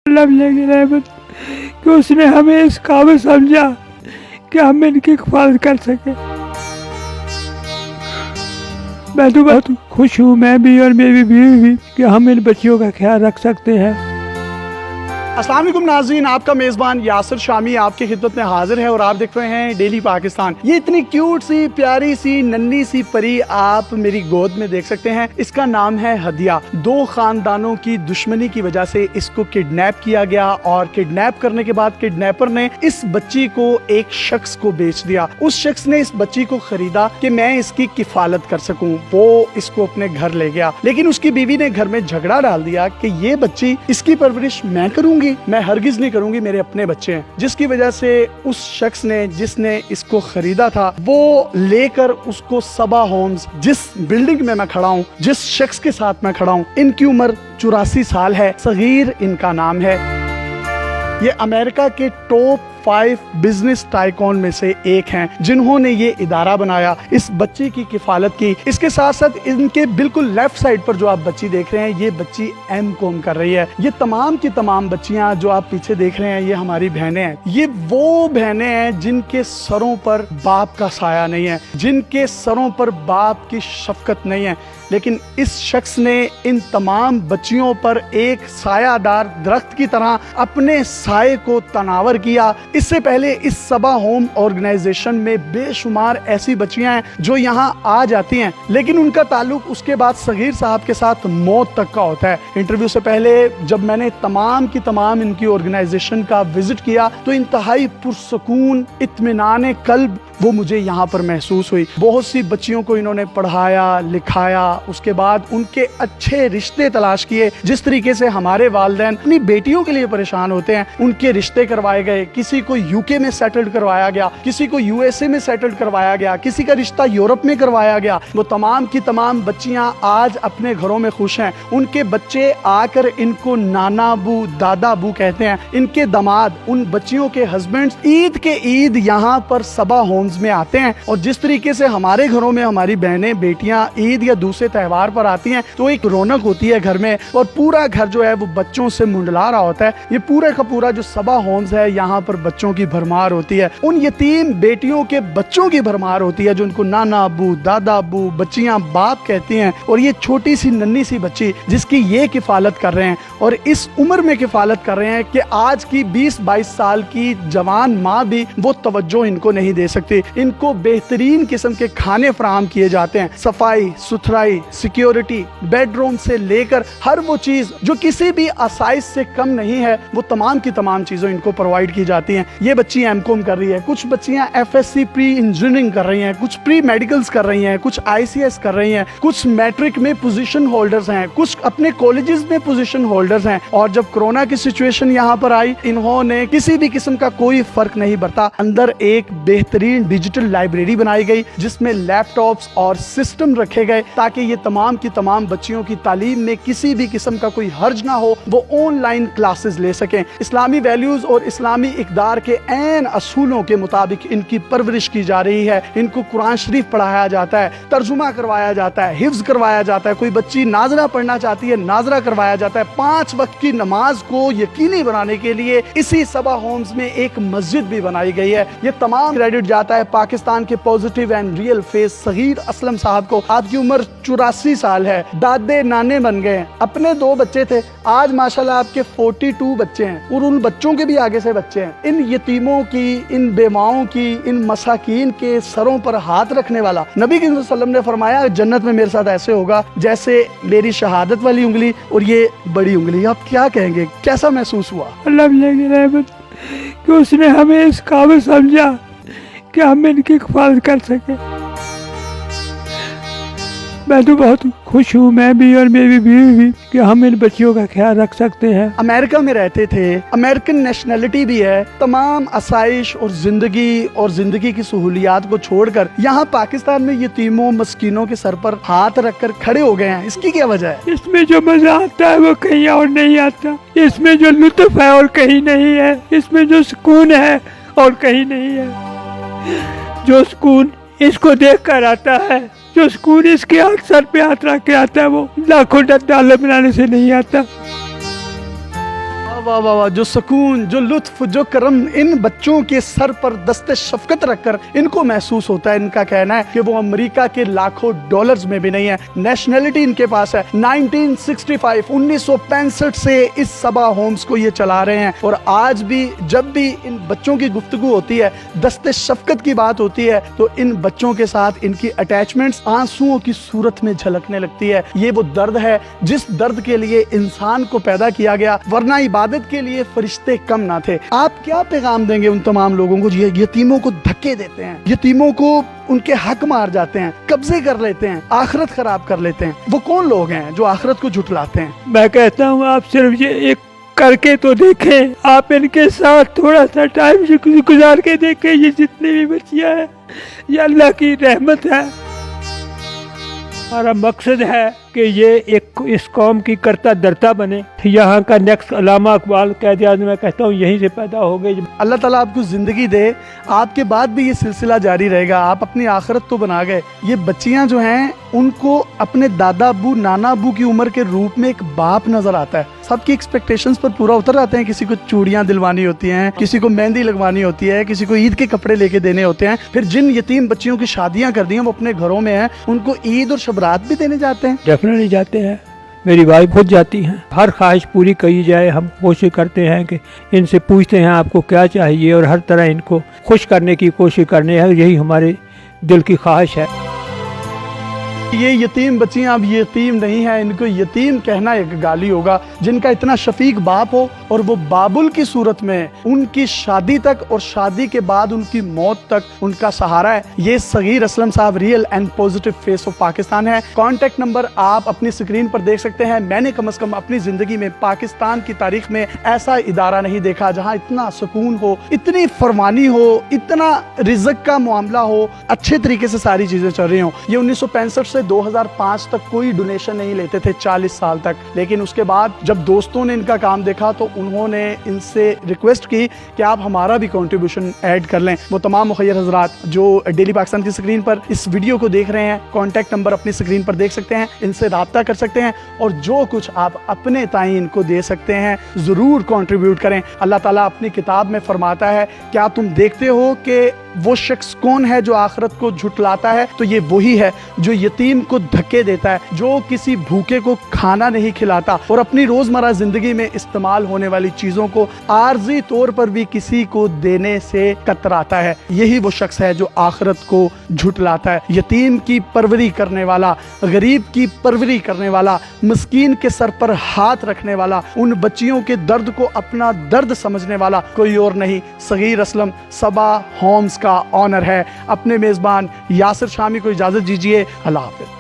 अल्लाह की रहमत कि उसने हमें इस काबिल समझा कि हम इनकी हिफाजत कर सके। मैं तो बहुत खुश हूँ, मैं भी और मेरी बीवी भी, कि हम इन बच्चियों का ख्याल रख सकते हैं। अस्सलाम वालेकुम नाज़रीन, आपका मेज़बान यासिर शामी आपकी खिदमत में हाजिर है और आप देख रहे हैं डेली पाकिस्तान। ये इतनी क्यूट सी प्यारी सी नन्ही सी परी आप मेरी गोद में देख सकते हैं। इसका नाम है हदिया। दो खानदानों की दुश्मनी की वजह से इसको किडनैप किया गया और किडनैप करने के बाद किडनैपर ने इस बच्ची को एक शख्स को बेच दिया। उस शख्स ने इस बच्ची को खरीदा कि मैं इसकी किफालत कर सकूं। वो इसको अपने घर ले गया, लेकिन उसकी बीवी ने घर में झगड़ा डाल दिया कि ये बच्ची इसकी परवरिश मैं करूंगी, मैं हरगिज नहीं करूंगी, मेरे अपने बच्चे हैं। जिसकी वजह से उस शख्स ने जिसने इसको खरीदा था वो लेकर उसको सबा होम्स, जिस बिल्डिंग में मैं खड़ा हूँ, जिस शख्स के साथ मैं खड़ा हूँ, इनकी उम्र 84 साल है, सगीर इनका नाम है। ये अमेरिका के टॉप 5 बिजनेस टाइकॉन में से एक हैं जिन्होंने ये इदारा बनाया, इस बच्ची की किफालत की। इसके साथ साथ इनके बिल्कुल लेफ्ट साइड पर जो आप बच्ची देख रहे हैं, ये बच्ची एमकॉम कर रही है। ये तमाम की तमाम बच्चियां जो आप पीछे देख रहे हैं, ये हमारी बहनें हैं। ये वो बहनें हैं जिनके सरों पर बाप का साया नहीं है, जिनके सरों पर बाप की शफकत नहीं है, लेकिन इस शख्स ने इन तमाम बच्चियों पर एक सायादार दरख्त की तरह अपने साये को तनावर किया। इससे पहले इस सबा होम ऑर्गेनाइजेशन में बेशुमार ऐसी बच्चियां हैं जो यहाँ आ जाती हैं, लेकिन उनका ताल्लुक उसके बाद सगीर साहब के साथ मौत तक का होता है। इंटरव्यू से पहले जब मैंने तमाम की तमाम इनकी ऑर्गेनाइजेशन का विजिट किया तो इंतहाई पुरसकून, इत्मीनान कल्ब वो मुझे यहाँ पर महसूस हुई। बहुत सी बच्चियों को इन्होंने पढ़ाया, लिखाया, उसके बाद उनके अच्छे रिश्ते तलाश किए। जिस तरीके से हमारे वालिदैन अपनी बेटियों के लिए परेशान होते हैं, उनके रिश्ते करवाए गए। किसी को यूके में सेटल्ड करवाया गया, किसी को यूएसए में सेटल्ड करवाया गया, किसी का रिश्ता यूरोप में करवाया गया। वो तमाम की तमाम बच्चियां आज अपने घरों में खुश हैं। उनके बच्चे आकर इनको नाना बू, दादा बू कहते हैं। इनके दामाद, उन बच्चियों के हस्बैंड्स ईद के ईद यहाँ पर सबा होम्स में आते हैं। और जिस तरीके से हमारे घरों में हमारी बहनें बेटियां ईद या दूसरे त्योहार पर आती हैं तो एक रौनक होती है घर में, और पूरा घर जो है वो बच्चों से मुंडला रहा होता है। ये पूरा का पूरा जो सबा होम्स है, यहाँ पर बच्चों की भरमार होती है। उन यतीम बेटियों के बच्चों की भरमार होती है जो उनको नाना अबू, दादा अबू, बच्चियां बाप कहती हैं। और ये छोटी सी नन्ही सी बच्ची जिसकी ये किफालत कर रहे हैं और इस उम्र में किफालत कर रहे हैं कि आज की 20-22 साल की जवान माँ भी वो तवज्जो इनको नहीं दे सकती। इनको बेहतरीन किस्म के खाने फराहम किए जाते हैं। सफाई सुथराई, सिक्योरिटी, बेडरूम से लेकर हर वो चीज जो किसी भी आसाइश से कम नहीं है, वो तमाम की तमाम चीजें इनको प्रोवाइड की जाती हैं। ये बच्ची एमकॉम कर रही है, कुछ बच्चियां एफएससी प्री इंजीनियरिंग कर रही हैं, कुछ प्री मेडिकल्स कर रही हैं, कुछ आईसीएस कर रही हैं, कुछ मैट्रिक में पोजीशन होल्डर्स हैं, कुछ अपने कॉलेजेस में पोजीशन होल्डर्स हैं। और जब कोरोना की सिचुएशन यहाँ पर आई, इन्होंने किसी भी किस्म का कोई फर्क नहीं बरता। अंदर एक बेहतरीन डिजिटल लाइब्रेरी बनाई गई जिसमें लैपटॉप्स और सिस्टम रखे गए ताकि ये तमाम की तमाम बच्चियों की तालीम में किसी भी किस्म का कोई हर्ज ना हो, वो ऑनलाइन क्लासेस ले सकें। इस्लामी वैल्यूज और इस्लामी इक़दार के ऐन असूलों के मुताबिक इनकी परवरिश की जा रही है। इनको कुरान शरीफ पढ़ाया जाता है, तर्जुमा करवाया जाता है, हिफ्ज करवाया जाता है। कोई बच्ची नाजरा पढ़ना चाहती है, नाजरा करवाया जाता है। 5 वक्त की नमाज को यकीनी बनाने के लिए इसी सबा होम्स में एक मस्जिद भी बनाई गई है। ये तमाम क्रेडिट जाता है पाकिस्तान के positive and real face Sagheer Aslam sahab को। आपकी उम्र 84 साल है, दादे नाने बन गए हैं, अपने 2 बच्चे थे, आज माशाल्लाह आपके 42 बच्चे हैं और उन बच्चों के भी आगे से बच्चे हैं। इन यतीमों की, इन बेमाओं की, इन मसाकीन के सरों पर हाथ रखने वाला, नबी करीम सल्लल्लाहु अलैहि वसल्लम ने फरमाया जन्नत में मेरे साथ ऐसे होगा जैसे मेरी शहादत वाली उंगली और ये बड़ी उंगली। आप क्या कहेंगे, कैसा महसूस हुआ? अल्लाह की रहमत कि उसने हमें इस काबिल समझा कि हम इनकी हिफाजत कर सके। मैं तो बहुत खुश हूँ, मैं भी और मेरी बीवी भी, कि हम इन बच्चियों का ख्याल रख सकते हैं। अमेरिका में रहते थे, अमेरिकन नेशनलिटी भी है, तमाम आसाइश और जिंदगी की सहूलियात को छोड़कर यहाँ पाकिस्तान में यतीमों मस्कीनों के सर पर हाथ रखकर खड़े हो गए हैं। इसकी क्या वजह है? इसमें जो मजा आता है वो कहीं और नहीं आता, इसमें जो लुत्फ है और कहीं नहीं है, इसमें जो सुकून है और कहीं नहीं है। जो सुकून इसको देख कर आता है, जो सुकून इसके हाथ सर पे हाथ रख के आता है, वो लाखों डॉलर बनाने से नहीं आता। वाह वाह वाह, जो सुकून, जो लुत्फ, जो करम इन बच्चों के सर पर दस्ते शफकत रखकर इनको महसूस होता है। इनका कहना है कि वो अमेरिका के लाखों डॉलर्स में भी नहीं है। नेशनलिटी इनके पास है 1965 से इस सबा होम्स को ये चला रहे हैं। और आज भी जब भी इन बच्चों की गुफ्तगू होती है, दस्ते शफकत की बात होती है, तो इन बच्चों के साथ इनकी अटैचमेंट्स आंसुओं की सूरत में झलकने लगती है। ये वो दर्द है जिस दर्द के लिए इंसान को पैदा किया गया, वरना इबादत के लिए फरिश्ते कम ना थे। आप क्या पैगाम देंगे उन तमाम लोगों को जो यतीमों को धक्के देते हैं, यतीमों को उनके हक मार जाते हैं, कब्जे कर लेते हैं, आखिरत खराब कर लेते हैं? वो कौन लोग हैं जो आखिरत को झुठलाते हैं? मैं कहता हूँ आप सिर्फ ये एक करके तो देखें, आप इनके साथ थोड़ा सा टाइम गुजार के देखें। ये जितनी भी बच्चियां हैं ये अल्लाह की रहमत है। हमारा मकसद है कि ये एक इस कौम की करता दरता बने। यहाँ का नेक्स्ट अल्लामा इकबाल कैद आज़म मैं कहता हूँ यहीं से पैदा हो गए। अल्लाह ताला आपको ज़िंदगी दे, आपके बाद भी ये सिलसिला जारी रहेगा। आप अपनी आखिरत तो बना गए। ये बच्चियाँ जो हैं उनको अपने दादा अबू नाना अबू की उम्र के रूप में एक बाप नजर आता है। सबकी एक्सपेक्टेशंस पर पूरा उतर आते हैं। किसी को चूड़ियाँ दिलवानी होती हैं, किसी को मेहंदी लगवानी होती है, किसी को ईद के कपड़े लेके देने होते हैं। फिर जिन यतीम बच्चियों की शादियाँ कर दी हैं वो अपने घरों में हैं, उनको ईद और शबरात भी देने जाते हैं। डेफिनेटली जाते हैं, मेरी वाइफ खुद जाती हैं। हर ख्वाहिश पूरी की जाए, हम कोशिश करते हैं कि इनसे पूछते हैं आपको क्या चाहिए और हर तरह इनको खुश करने की कोशिश करने हैं। यही हमारे दिल की ख्वाहिश है। ये यतीम बच्चियां अब यतीम नहीं है, इनको यतीम कहना एक गाली होगा। जिनका इतना शफीक बाप हो और वो बाबुल की सूरत में उनकी शादी तक और शादी के बाद उनकी मौत तक उनका सहारा है। ये सगीर असलम साहब real and positive face of Pakistan है। कॉन्टेक्ट नंबर आप अपनी स्क्रीन पर देख सकते हैं। मैंने कम से कम अपनी जिंदगी में पाकिस्तान की तारीख में ऐसा इदारा नहीं देखा जहाँ इतना सुकून हो, इतनी फरमानी हो, इतना रिज़्क का मामला हो, अच्छे तरीके से सारी चीजें चल रही हो। ये 1965 से 2005 तक कोई डोनेशन नहीं लेते थे, 40 साल तक। लेकिन उसके बाद जब दोस्तों ने इनका काम देखा तो उन्होंने इनसे रिक्वेस्ट की कि आप हमारा भी कंट्रीब्यूशन ऐड कर लें। वो तमाम मुखय्यर हजरात जो डेली पाकिस्तान की स्क्रीन पर इस वीडियो को देख रहे हैं, कॉन्टैक्ट नंबर अपनी स्क्रीन पर देख सकते हैं, इनसे राब्ता कर सकते हैं और जो कुछ आप अपने ताईं इनको दे सकते हैं ज़रूर कंट्रीब्यूट करें। अल्लाह ताला अपनी किताब में फरमाता है, क्या तुम देखते हो कि वो शख्स कौन है जो आखिरत को झुटलाता है? तो ये वही है जो यतीम को धक्के देता है, जो किसी भूखे को खाना नहीं खिलाता और अपनी रोजमर्रा जिंदगी में इस्तेमाल होने वाली चीजों को आर्जी तौर पर भी किसी को देने से कतराता है। यही वो शख्स है जो आखिरत को झुटलाता है। यतीम की परवरी करने वाला, गरीब की परवरी करने वाला, मिस्कीन के सर पर हाथ रखने वाला, उन बच्चियों के दर्द को अपना दर्द समझने वाला कोई और नहीं, सगीर असलम सबा होम्स का ऑनर है। अपने मेजबान यासिर शामी को इजाजत दीजिए। अल्लाह हाफिज़।